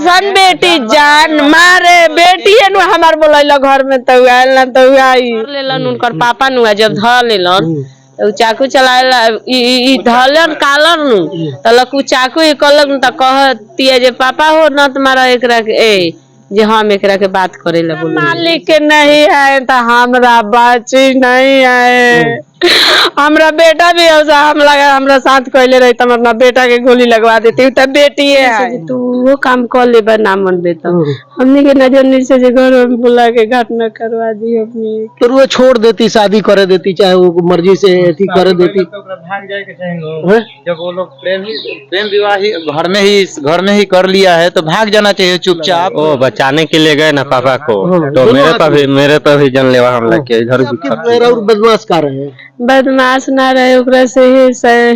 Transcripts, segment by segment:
कैसन बेटी जान मारे बेटी है हमार बोला घर में तो आयल ना तो आई लेलन उनकर पापा नुआ जब ध लेलन चाकू चलाएला धलन कालन तो लकू चाकू कलक त कहती जे पापा हो न तुम्हारा एकरा के जे हम एकरा के बात करे ला बोल मालिक के नहीं आए तो हमरा बाची नहीं आए हमरा बेटा भी हमरा साथ कहले रही तो अपना बेटा के गोली लगवा देती तब बेटी है तू वो काम कर ले ना मन देता हमने के नजर नीचे से घर में बुला के घटना करवा दी अपनी तो वो छोड़ देती शादी करे देती चाहे वो मर्जी से ऐसी करे देती भाग जाए के चाहिए जब वो लोग प्रेम विवाह ही घर में ही कर लिया है तो भाग जाना चाहिए चुपचाप। वो बचाने के लिए गए ना पापा को तो मेरे पर भी जानलेवा हमला किया इधर भी बदमाश कर रहे हैं बदमाश ना रहे ओकरा से ही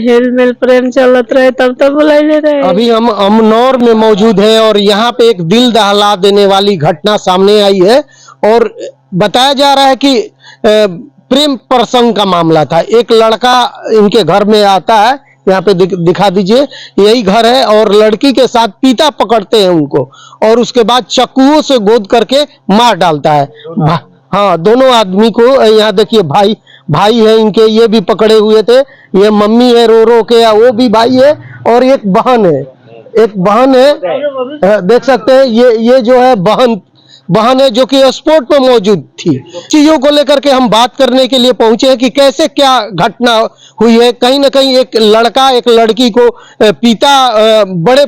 हेल मेल प्रेम चलत रहे तब तो बुलाइले रहे। अभी हम अमनौर में मौजूद हैं और यहाँ पे एक दिल दहला देने वाली घटना सामने आई है और बताया जा रहा है कि प्रेम प्रसंग का मामला था। एक लड़का इनके घर में आता है, यहाँ पे दिखा दीजिए, यही घर है और लड़की के साथ पीता पकड़ते हैं उनको और उसके बाद चाकुओं से गोद करके मार डालता है। हाँ, दोनों आदमी को यहाँ देखिए भाई है इनके, ये भी पकड़े हुए थे, ये मम्मी है रो रो के, वो भी भाई है और एक बहन है, देख सकते हैं ये जो है बहन है जो कि स्पोर्ट में मौजूद थी। चीजों को लेकर के हम बात करने के लिए पहुंचे हैं कि कैसे क्या घटना हुई है। कहीं ना कहीं एक लड़का एक लड़की को पिता बड़े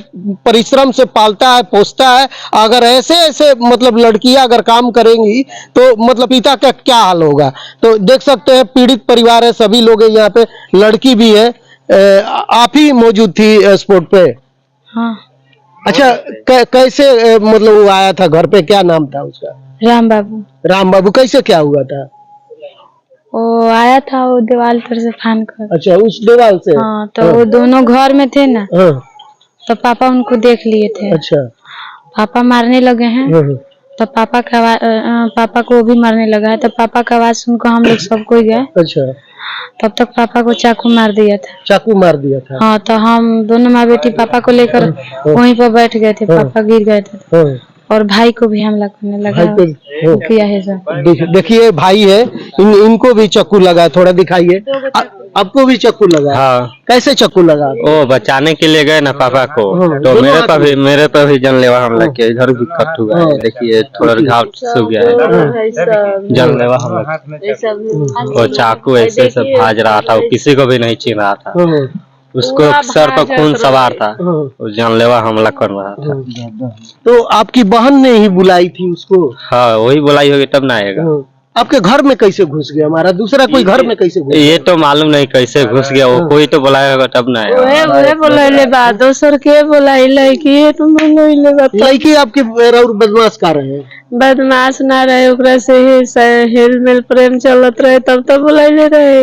परिश्रम से पालता है पोसता है, अगर ऐसे मतलब लड़कियां अगर काम करेंगी तो मतलब पिता का क्या हाल होगा। तो देख सकते हैं पीड़ित परिवार है, सभी लोग हैं यहाँ पे, लड़की भी है। आप ही मौजूद थी स्पोर्ट पे? हाँ। अच्छा, कैसे मतलब वो आया था घर पे, क्या नाम था उसका? राम बाबू। कैसे क्या हुआ था? वो आया था वो दीवार पर से फान कर। अच्छा, उस दीवार से? हाँ, तो वो दोनों घर में थे ना। तो पापा उनको देख लिए थे। अच्छा। पापा मारने लगे हैं तो पापा को भी मारने लगा है तो पापा का आवाज सुनकर हम लोग सब कोई गए। अच्छा। तब तक पापा को चाकू मार दिया था। हाँ, तो हम दोनों माँ बेटी पापा को लेकर वहीं पर बैठ गए थे, पापा गिर गए थे और भाई को भी हमला करने लगा किया है सब। देखिए भाई है, इनको भी चाकू लगा, थोड़ा दिखाइए। आपको भी चाकू लगा? हाँ। कैसे चाकू लगा? वो बचाने के लिए गए ना पापा को तो मेरे पर भी जानलेवा हमला किया इधर भी कट हुआ है, देखिए थोड़ा घाव सूख गया है, जानलेवा हमला। वो चाकू ऐसे सब भाज रहा था, वो किसी को भी नहीं छीन रहा था, उसको सर पर खून सवार था, वो जानलेवा हमला कर रहा था। तो आपकी बहन ने ही बुलाई थी उसको? हाँ, वही बुलाई होगी तब ना आएगा। आपके घर में कैसे घुस गया? हमारा दूसरा कोई घर में कैसे घुस गया? ये तो मालूम नहीं कैसे घुस गया, वो कोई तो बुलाया होगा तब ना आएगा। बोलाइले बा दोसर के बोलाइले कि तुम बोलाइले बा लड़की आपके बदमाश कर रहे हैं? बदमाश ना रहे ओकरा से ही हेल मेल प्रेम चलत रहे तब तो बुलाइले रहे।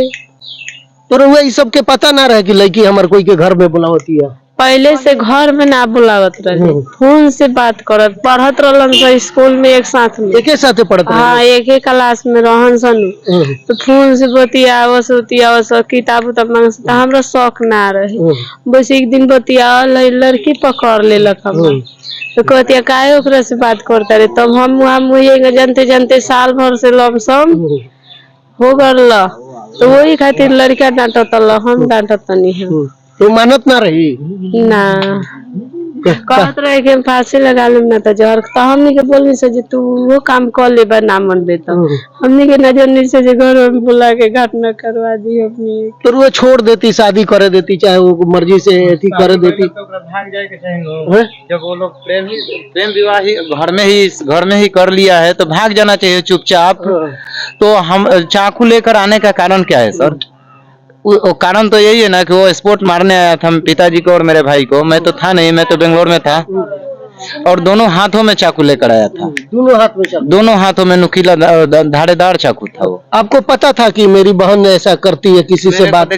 तो ये सब के पता ना रहे कि लड़की हमारे कोई के घर में बुलावती है? पहले से घर में ना बुलावत रहे, फोन से बात करत, पढ़त रहलन स स्कूल में एक साथ में, एक साथ पढ़त। हाँ, एक ही क्लास में रहन सन तो फोन से बतियावस किताब उताब मांगस। तो हमरा शौक ना रहे, बस एक दिन बतिया लड़की पकड़ लेलक हम तो कहती काहे ओकरा से बात करता रहे। तब हम ये जानते साल भर से लमसम हो गल तो वही खातिर लड़का डांटत हम डांटत नहीं है। तो मानत ना रही ना, कहत रहे कि फांसी लगा लेम ना तो जहर। तो हमने के बोलनी से तू वो काम कर ले बा ना मन देता, हमने के नजर नीचे से घर में बुला के घटना करवा दी अपनी। तो वो छोड़ देती शादी करे देती चाहे वो मर्जी से ऐसी करे देती। भाग जाए के चाहिए जब वो लोग प्रेम विवाह ही घर में ही कर लिया है तो भाग जाना चाहिए चुपचाप। तो हम चाकू लेकर आने का कारण क्या है सर? वो कारण तो यही है ना कि वो स्पोर्ट मारने आया था पिताजी को और मेरे भाई को। मैं तो था नहीं, मैं तो बेंगलोर में था और दोनों हाथों में चाकू लेकर आया था। दोनों हाथों में नुकीला धारेदार चाकू था। वो आपको पता था कि मेरी बहन ऐसा करती है किसी से बात?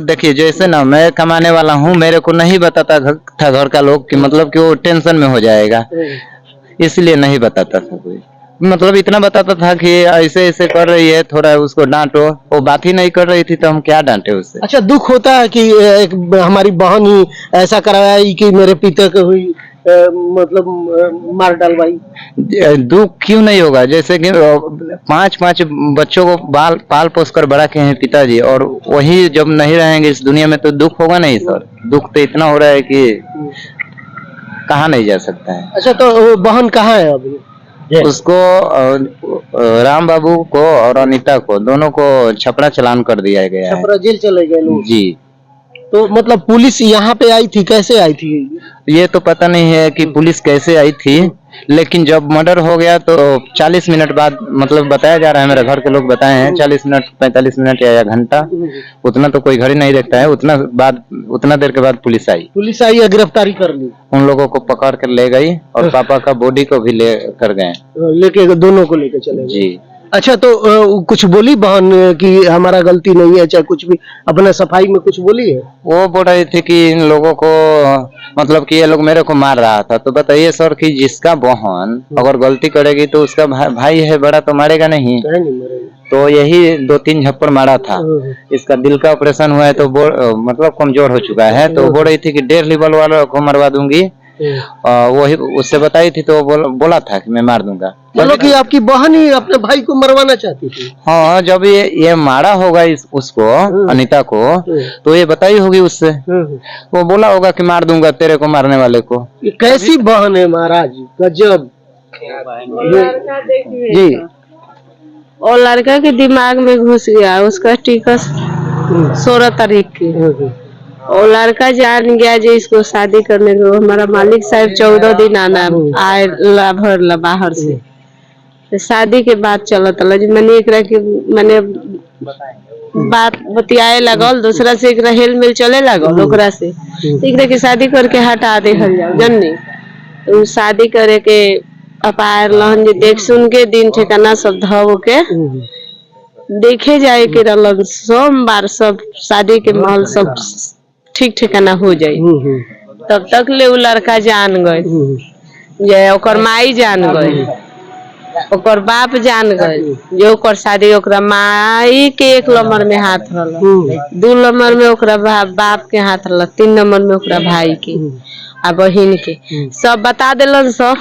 देखिए जैसे ना मैं कमाने वाला हूँ, मेरे को नहीं बताता था घर का लोग कि मतलब कि वो टेंशन में हो जाएगा, इसलिए नहीं बताता था कोई। मतलब इतना बताता था कि ऐसे ऐसे कर रही है, थोड़ा उसको डांटो। वो बात ही नहीं कर रही थी तो हम क्या डांटे उससे। अच्छा, दुख होता है कि एक हमारी बहन ही ऐसा कराया कि मेरे पिता को हुई? मतलब मार डालवाई? दुख क्यों नहीं होगा? जैसे कि पांच बच्चों को पाल पोस कर बड़ा किए हैं पिताजी, और वही जब नहीं रहेंगे इस दुनिया में तो दुख होगा नहीं सर? दुख तो इतना हो रहा है कि कहाँ नहीं जा सकता है। अच्छा, तो वो बहन कहाँ है अभी? उसको राम बाबू को और अनीता को दोनों को छपरा चालान कर दिया गया है। छपरा जेल चले गए लोग? जी। तो मतलब पुलिस यहाँ पे आई थी, कैसे आई थी? ये तो पता नहीं है कि पुलिस कैसे आई थी, लेकिन जब मर्डर हो गया तो 40 मिनट बाद, मतलब बताया जा रहा है, मेरे घर के लोग बताए हैं 40 मिनट 45 मिनट या घंटा, उतना तो कोई घड़ी नहीं देखता है, उतना देर के बाद पुलिस आई या गिरफ्तारी कर ली? उन लोगों को पकड़ कर ले गई और पापा का बॉडी को भी ले कर गए, लेके दोनों को लेके चले गए। जी। अच्छा, तो कुछ बोली बहन कि हमारा गलती नहीं है, चाहे कुछ भी, अपने सफाई में कुछ बोली है? वो बोल रही थी कि इन लोगों को, मतलब कि ये लोग मेरे को मार रहा था। तो बताइए सर कि जिसका बहन अगर गलती करेगी तो उसका भाई है बड़ा, तो मारेगा नहीं? तो यही 2-3 झप्पड़ मारा था। इसका दिल का ऑपरेशन हुआ है तो मतलब कमजोर हो चुका है, तो बोल रही थी कि 1.5 लेवल वालों को मरवा दूंगी। वही उससे बताई थी तो बोला था कि मैं मार दूंगा। मतलब कि आपकी बहन ही अपने भाई को मरवाना चाहती थी? हाँ, जब ये मारा होगा उसको, अनीता को, तो ये बताई होगी उससे, वो बोला होगा कि मार दूंगा तेरे को मारने वाले को। ये कैसी बहन है महाराज, गजब। जी। और लड़का के दिमाग में घुस गया, उसका टिकट 16 तारीख की, और लड़का जान गया जो इसको शादी करने को। हमारा मालिक साहब 14 दिन आना आए भर बाहर से, तो शादी के बाद चलत मैंने एक मैंने बात बतियाए लगल, दूसरा से एक हेल मिल चले लगल ओकरा से, एक की शादी करके हटा दे जन्नी। तो शादी करे के अपार लहन देख सुन के दिन ठिकाना सब धो के देखे जाए के रहलन। सोमवार सब शादी के माहौल सब ठीक ठिकाना हो जाए, तब तक ले उ लड़का जान गए, जे ओकर माई जान गए, ओकर बाप जान गए, जो ओकर शादी ओकरा माई के 1 नंबर में हाथ रहल, 2 नंबर में ओकरा बाप के हाथ रहल, 3 नंबर में ओकरा भाई के आ बहिन के, सब बता दिलन। सब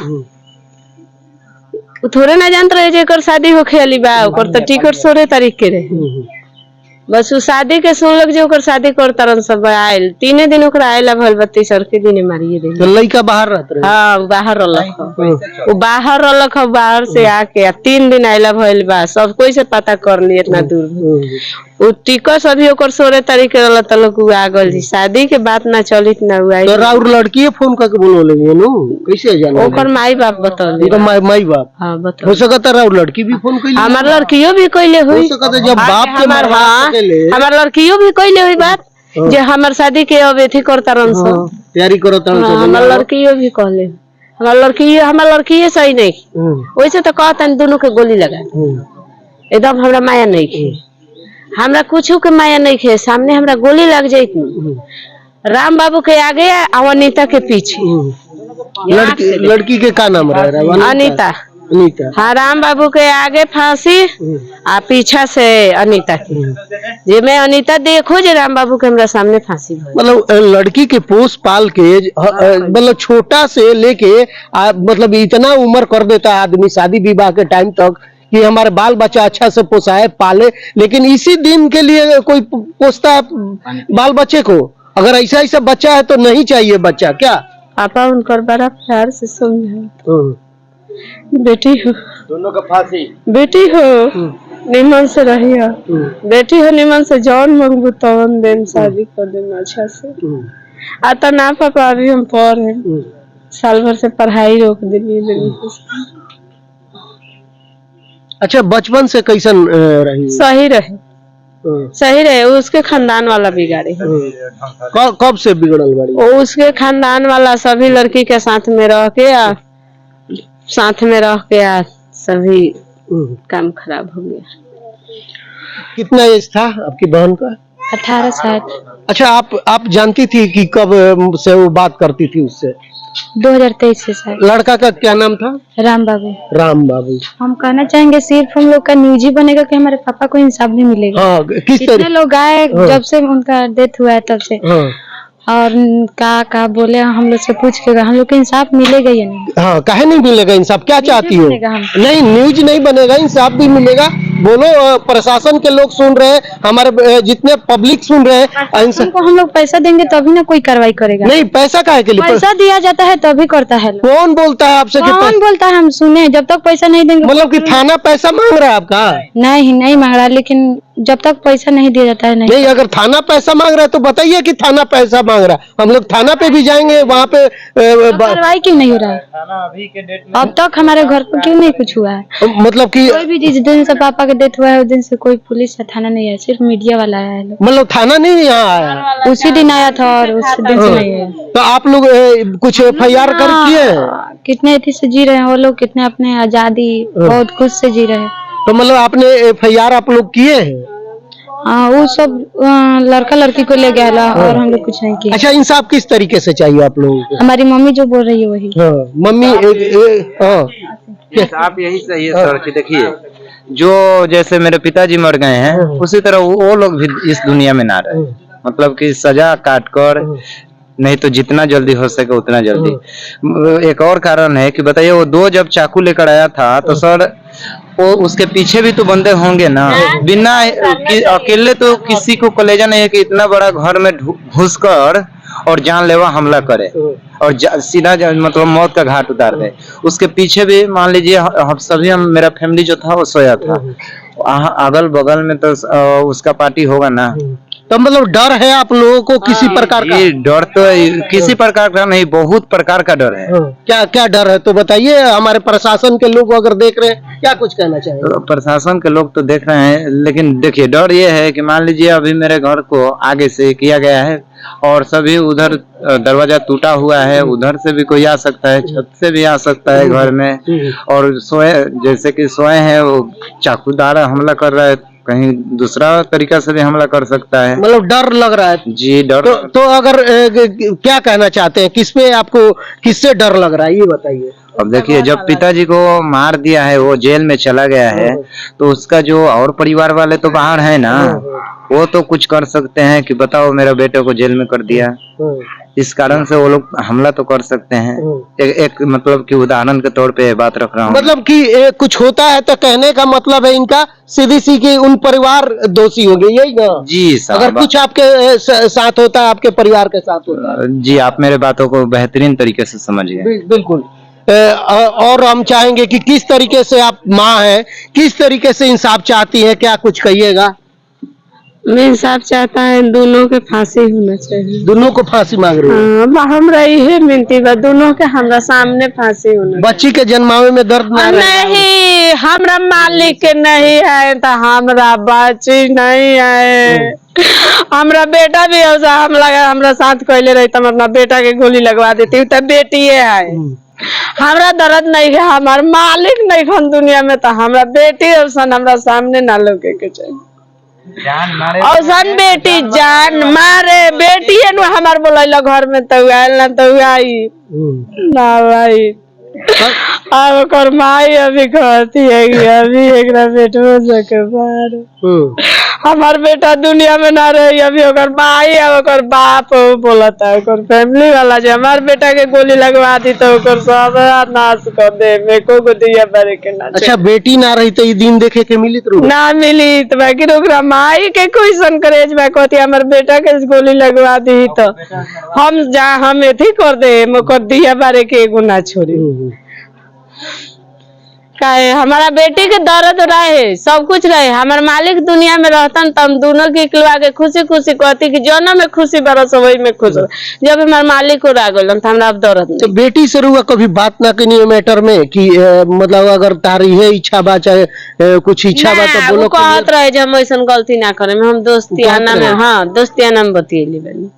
थोड़े ना जानत रहे जेकर शादी होखे वाली बा, ओकर तो टिकट 16 तारीख के रहे। बस उ शादी के सुनलक जो ओकर शादी करतरन, सब आयल 3 दिन ओकरा आयला भल 32 के दिन मारिए दे। तो लड़का बाहर रहत रहे? हाँ, बाहर रहलक, वो बाहर रहलक, बाहर से आके 3 दिन आयला भइल बा, सब कोई से पता कर ली इतना दूर। वो टिकट अभी ओकर 16 तारीख के रहल, त लोग आ गल जी, शादी के बात ना चलित ना हुआ। तो राउर लड़की फोन करके बोलोले नु, कैसे जाने? ओकर माई बाप बतौले। तो माई बाप? हां, बता। हो सकता राउर लड़की भी फोन कइले? हमार लड़कियों भी कइले हुई। हो सकता जब बाप के हमार, हमार लड़कियों भी कइले हुई बात, जे हमार शादी के अब एथी करतरन सब, तैयारी करतरन सब। हमार लड़कियों भी कहले, हमार लड़की सही नहीं, वैसे तो कहतन दोनों के गोली लगा, एकदम हमरा माया नहीं के, हमरा कुछो के माया नहीं खे, सामने हमरा गोली लग जाइत। राम बाबू के आगे और अनीता के पीछे। लड़की के का नाम रहा? अनीता। हाँ, राम बाबू के आगे फांसी आ पीछा से अनीता की, जे मैं अनीता देखो जे राम बाबू के हमरा सामने फांसी भइल। मतलब लड़की के पोस पाल के, मतलब छोटा से लेके मतलब इतना उम्र कर देता आदमी शादी विवाह के टाइम तक कि हमारे बाल बच्चा अच्छा से पोसाए पाले, लेकिन इसी दिन के लिए कोई पोसता है बाल बच्चे को? अगर ऐसा बच्चा है तो नहीं चाहिए बच्चा क्या? पापा उनकर बड़ा प्यार से समझा, बेटी हो, दोनों का फांसी, बेटी हो निमन से रही, बेटी हो निमन से, जौन मंगबू तवन देन, शादी कर देना अच्छा से। आता ना पापा, अभी हम पढ़े, साल भर से पढ़ाई रोक दिली। अच्छा, बचपन से कैसन रही? सही रहे, उसके खानदान वाला बिगाड़े। कब से बिगड़ल बाड़ी? उसके खानदान वाला सभी लड़की के साथ में रह के सभी काम खराब हो गया। कितना एज था आपकी बहन का? 18 साल। अच्छा, आप जानती थी कि कब से वो बात करती थी उससे? 2023 से सर। लड़का का क्या नाम था? राम बाबू। राम बाबू। हम कहना चाहेंगे सिर्फ हम लोग का न्यूज ही बनेगा कि हमारे पापा को इंसाफ नहीं मिलेगा। हाँ, किस तरह लोग आए जब से उनका डेथ हुआ है तब से और का बोले हम लोग से पूछ के हम लोग को इंसाफ मिलेगा या नहीं? हाँ, काहे नहीं मिलेगा इंसाफ? क्या चाहती हो? मिलेगा हम। नहीं, न्यूज नहीं बनेगा, इंसाफ भी मिलेगा। बोलो, प्रशासन के लोग सुन रहे हैं, हमारे जितने पब्लिक सुन रहे हैं। हमको हम लोग पैसा देंगे तभी ना कोई कार्रवाई करेगा। नहीं, पैसा काहे के लिए? पैसा दिया जाता है तभी करता है लोग। कौन बोलता है आपसे कि कौन बोलता है? हम सुने जब तक पैसा नहीं देंगे। मतलब कि थाना पैसा मांग रहा है आपका? नहीं मांग रहा, लेकिन जब तक पैसा नहीं दिया जाता है नहीं, अगर थाना पैसा मांग रहा है तो बताइए कि थाना पैसा मांग रहा है, हम लोग थाना पे भी जाएंगे, वहाँ पे कार्रवाई क्यों नहीं हो रहा है? अब तक हमारे घर पर क्यों नहीं कुछ हुआ है? मतलब कि कोई भी जिस दिन से पापा का डेथ हुआ है उस दिन से कोई पुलिस या थाना नहीं आया, सिर्फ मीडिया वाला आया है। मतलब थाना नहीं यहाँ आया? उसी दिन आया था और उस दिन से नहीं आया। तो आप लोग कुछ FIR कर किए? कितने अथी से जी रहे हैं वो लोग, कितने अपने आजादी बहुत खुश से जी रहे हैं। तो मतलब आपने FIR आप लोग किए हैं? हाँ, वो सब लड़का लड़की को ले गया और हम लोग कुछ नहीं किया। अच्छा, इंसाफ किस तरीके से चाहिए आप लोगों को? हमारी मम्मी जो बोल रही है वही। मम्मी आप यही सही है सर कि देखिए, जो जैसे मेरे पिताजी मर गए हैं उसी तरह वो लोग भी इस दुनिया में ना रहे। मतलब कि सजा काट कर, नहीं तो जितना जल्दी हो सके उतना जल्दी। एक और कारण है कि बताइए, वो दो जब चाकू लेकर आया था तो सर वो उसके पीछे भी तो बंदे होंगे ना। बिना अकेले तो किसी को कलेजा नहीं है कि इतना बड़ा घर में घुसकर और जानलेवा हमला करे और सीधा मतलब मौत का घाट उतार दे। उसके पीछे भी मान लीजिए हम सभी, मेरा फैमिली जो था वो सोया था, अगल बगल में तो उसका पार्टी होगा ना। तो मतलब डर है आप लोगों को किसी प्रकार का? डर तो किसी प्रकार का नहीं, बहुत प्रकार का डर है। क्या क्या डर है तो बताइए, हमारे प्रशासन के लोग अगर देख रहे हैं, क्या कुछ कहना चाहेंगे? तो प्रशासन के लोग तो देख रहे हैं, लेकिन देखिए डर ये है कि मान लीजिए अभी मेरे घर को आगे से किया गया है और सभी उधर दरवाजा टूटा हुआ है, उधर से भी कोई आ सकता है, छत से भी आ सकता है घर में। और सोए जैसे कि सोए हैं, वो चाकूदार हमला कर रहा है, कहीं दूसरा तरीका से भी हमला कर सकता है। मतलब डर लग रहा है जी, डर। तो अगर क्या कहना चाहते हैं, किस पे आपको, किससे डर लग रहा है ये बताइए? अब देखिए, जब पिताजी को मार दिया है, वो जेल में चला गया है, तो उसका जो और परिवार वाले तो बाहर है ना, वो तो कुछ कर सकते हैं कि बताओ मेरा बेटे को जेल में कर दिया, इस कारण से वो लोग हमला तो कर सकते हैं। एक मतलब कि उदाहरण के तौर पे बात रख रहा हूँ। मतलब कि कुछ होता है तो कहने का मतलब है इनका सीधी सीधी उन परिवार दोषी होंगे, यही ना? जी साहब, अगर कुछ आपके साथ होता है, आपके परिवार के साथ होता है। जी, आप मेरे बातों को बेहतरीन तरीके से समझ गए। बिल्कुल। और हम चाहेंगे कि किस तरीके से आप माँ हैं, किस तरीके से इंसाफ चाहती हैं, क्या कुछ कहिएगा? मैं इंसाफ चाहता है, दोनों के फांसी होना चाहिए। दोनों को फांसी मांग रही है? हाँ, हमरा यही मिलती बा, दोनों के हमरा सामने फांसी होना। बच्ची के जन्मावे में दर्द नहीं, हमरा मालिक के नहीं है तो हमरा बच्ची नहीं है। हमरा बेटा भी हमरा साथ कैले रही तो हम अपना बेटा के गोली लगवा देती, तो बेटी है। हमरा दर्द नहीं है, हमार मालिक नहीं खन दुनिया में, तो हमरा बेटी और सन हमरा सामने ना लोगे के चाहिए। और सन बेटी जान मारे, बेटी है ना हमार बोला घर में तो आयल ना तो आई ना भाई। अब कर माई अभी कहती है कि अभी एक बेट हो सके बाहर, हमार बेटा दुनिया में ना रही, अभी ओकर माई और ओकर बाप बोलता है, ओकर फैमिली वाला जो हमार बेटा के गोली लगवा दी तो ओकर सब नाश कर दे, मेको को दिया बारे के ना। अच्छा, बेटी ना रही तो ये दिन देखे के मिली तो ना मिली तो बाकी ओकरा माई के क्वेश्चन करे बा, कहती हमार बेटा के गोली लगवा दी तो हम एथी कर दे, ओकर दिया बारे के एगो ना छोड़ी। काहे हमारा बेटी के दर्द रहे, सब कुछ रहे, हमारे मालिक दुनिया में रहतन तो हम दोनों के इकलवा के खुशी खुशी कहती कि जौना में खुशी बरस वही में खुश हो। जब हमारे मालिक को रागलन तो हमरा अब दर्द नहीं। तो बेटी से रुआ कभी बात ना करनी है मैटर में कि मतलब अगर तारी है इच्छा बा, चाहे कुछ इच्छा बा तो बोलो। कहत रहे जब हम ऐसा गलती ना करे, हम दोस्तियाना में, हाँ दोस्तियाना में बतियली बनी,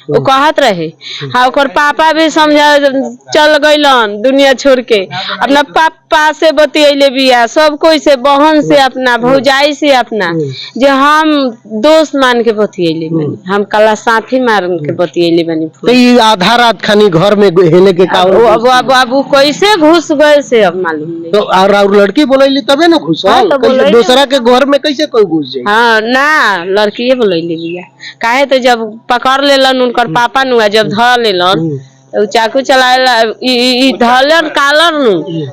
वो कहत रहे। हाँ, ओकर पापा भी समझा चल गइलन दुनिया छोड़ के, अपना पापा से बतियले बिया, सब कोई से, बहन से, अपना भौजाई से, अपना जो हम दोस्त मान के बतियले बनी, हम कला साथी मान के बतियले बनी। तो ये आधा रात खानी घर में हेले के का अब कैसे घुस गए से अब मालूम नहीं। तो और लड़की बोलैली तबे ना घुस, दूसरा के घर में कैसे कोई घुस जाए? हाँ ना, लड़की बोलैली बिया, काहे तो जब पकड़ लेलन उनकर पापा नुआ जब ध लेलन तो चाकू चलाएला ई धलन कालन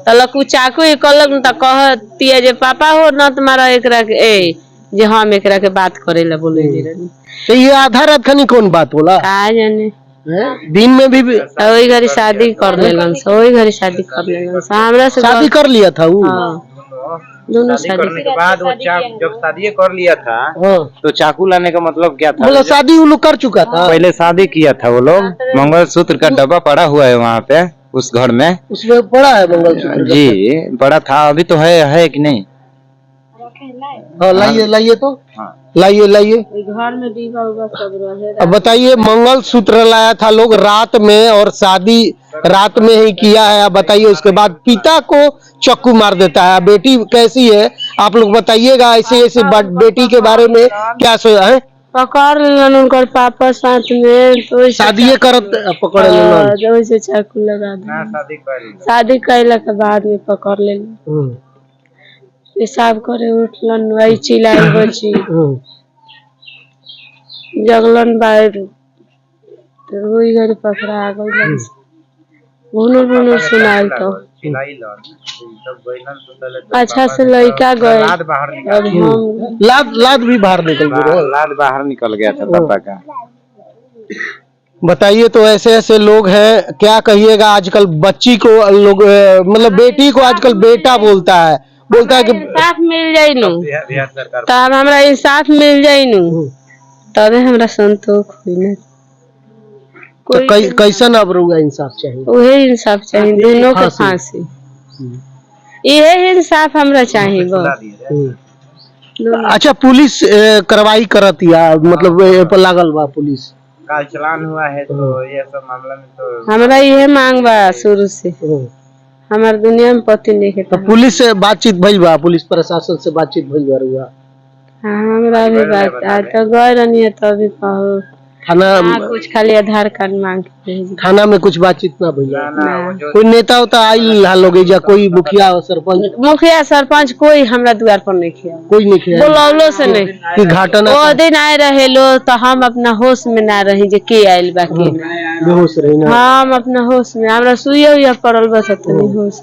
तलक चाकू ई कलक त कहतिए जे पापा हो न तुम्हारा एकरा के ए जे हम एकरा के बात करेला बोले रहनी। तो ये आधा रात खनी कौन बात बोला का जाने दिन में भी ओई घरी शादी कर लेलन ओई घरी शादी कर लेलन हमरा से शादी कर लिया था वो। दोनों शादी करने के बाद वो जब शादी कर लिया था हाँ। तो चाकू लाने का मतलब क्या था? बोला शादी वो लोग कर चुका था। पहले शादी किया था वो लोग, मंगलसूत्र का डब्बा पड़ा हुआ है वहाँ पे उस घर में। उसमें पड़ा है मंगलसूत्र जी पड़ा था, अभी तो है कि नहीं? हाँ लाइए लाइए तो हाँ। लाइए लाइए। घर में दीवा उवा सब रहे। अब बताइए मंगलसूत्र लाया था लोग रात में और शादी रात में ही किया है। अब बताइए उसके बाद पिता को चाकू मार देता है। बेटी कैसी है आप लोग बताइएगा, ऐसे ऐसे बेटी के बारे में क्या सोचा है? पकड़ लेलन उनकर पापा साथ में तो शादी करत पकड़ लेलन। वैसे चाकू लगा दे। शादी कैला के बाद में पकड़ लेलन पेशाब करे उठलन वही चिल्लाई बची जगलन बाहर तो वही घर पकड़ा गई भुनुर भुनुर सुनाई तो अच्छा से लड़का गए। अब हम लाद भी बाहर निकल गया। लाद बाहर निकल गया था पापा का। बताइए तो ऐसे ऐसे लोग हैं, क्या कहिएगा। आजकल बच्ची को लोग मतलब बेटी को आजकल बेटा बोलता है कि इंसाफ मिल जाई नु तब हमरा इंसाफ मिल जाई नु तबे हमरा संतोष हुई ना। तो कैसन अब रहुआ इंसाफ चाहिए? वही इंसाफ चाहिए दोनों के फांसी यही इंसाफ हमरा चाहिए बस। अच्छा पुलिस कार्रवाई करती है मतलब पर लागल बा पुलिस काल चलान हुआ है तो ये सब मामला में तो हमरा यह मांग बा शुरू से हमार दुनिया में पति नहीं है। तो पुलिस से बातचीत भइल बा, पुलिस प्रशासन से बातचीत भइल बा रहुआ? हाँ हमरा भी बात आज तो गए रहनी है तो अभी कहो थाना कुछ खाली आधार कार्ड मांग के थाना में कुछ बातचीत ना भइल? कोई नेता होता आइल लोग या कोई मुखिया सरपंच कोई हमरा द्वार पर नहीं किया, कोई नहीं किया बोलौलो से नहीं कि घाटन वो दिन आए रहे लो तो हम अपना होश में ना रही जे के आइल बा के बेहोश रही ना। हम अपना होश में हमरा सुइया हुआ पड़ल बस तनी होश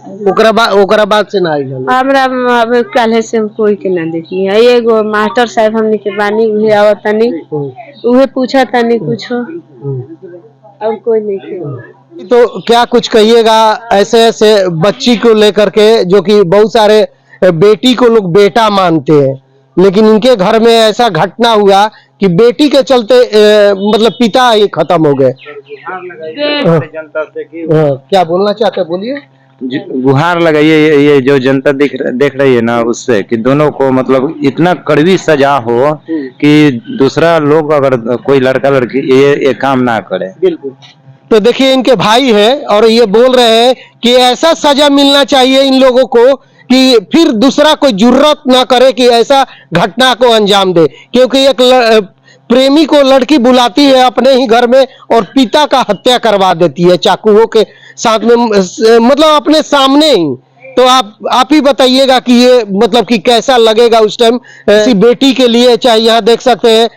ओकरा बाद से ना आइल हमरा अब काल्हे से हम कोई के ना देखी है। एगो मास्टर साहब हमनी के बानी उहे आवत तनी उहे पूछा तनी कुछ और कोई नहीं किया। तो क्या कुछ कहिएगा ऐसे ऐसे बच्ची को लेकर के जो कि बहुत सारे बेटी को लोग बेटा मानते हैं, लेकिन इनके घर में ऐसा घटना हुआ कि बेटी के चलते मतलब पिता ही खत्म हो गए। जनता से कि क्या बोलना चाहते बोलिए। गुहार लगाइए ये जो जनता देख रही है ना उससे कि दोनों को मतलब इतना कड़वी सजा हो कि दूसरा लोग अगर कोई लड़का लड़की ये काम ना करे। बिल्कुल। तो देखिए इनके भाई है और ये बोल रहे हैं कि ऐसा सजा मिलना चाहिए इन लोगों को कि फिर दूसरा कोई जुर्रत ना करे कि ऐसा घटना को अंजाम दे, क्योंकि एक प्रेमी को लड़की बुलाती है अपने ही घर में और पिता का हत्या करवा देती है चाकुओं के साथ में, मतलब अपने सामने ही। तो आप ही बताइएगा कि ये मतलब कि कैसा लगेगा उस टाइम किसी बेटी के लिए। चाहे यहाँ देख सकते हैं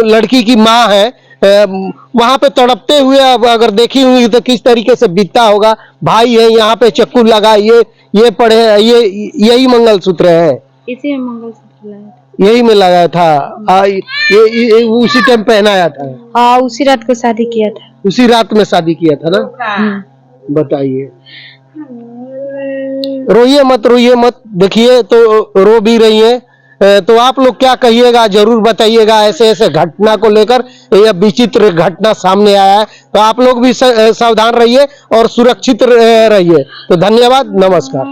लड़की की माँ है वहां पे तड़पते हुए, अब अगर देखी हुई तो किस तरीके से बीतता होगा। भाई है यहाँ पे चाकू लगा, ये पड़े, यही मंगलसूत्र है, इसी मंगलसूत्र लगाया यही में लगाया था। ये उसी टाइम पहनाया था। हाँ उसी रात को शादी किया था। उसी रात में शादी किया था ना। बताइए, रोइए मत देखिए तो रो भी रही है। तो आप लोग क्या कहिएगा जरूर बताइएगा। ऐसे ऐसे घटना को लेकर यह विचित्र घटना सामने आया है, तो आप लोग भी सावधान रहिए और सुरक्षित रहिए। तो धन्यवाद, नमस्कार।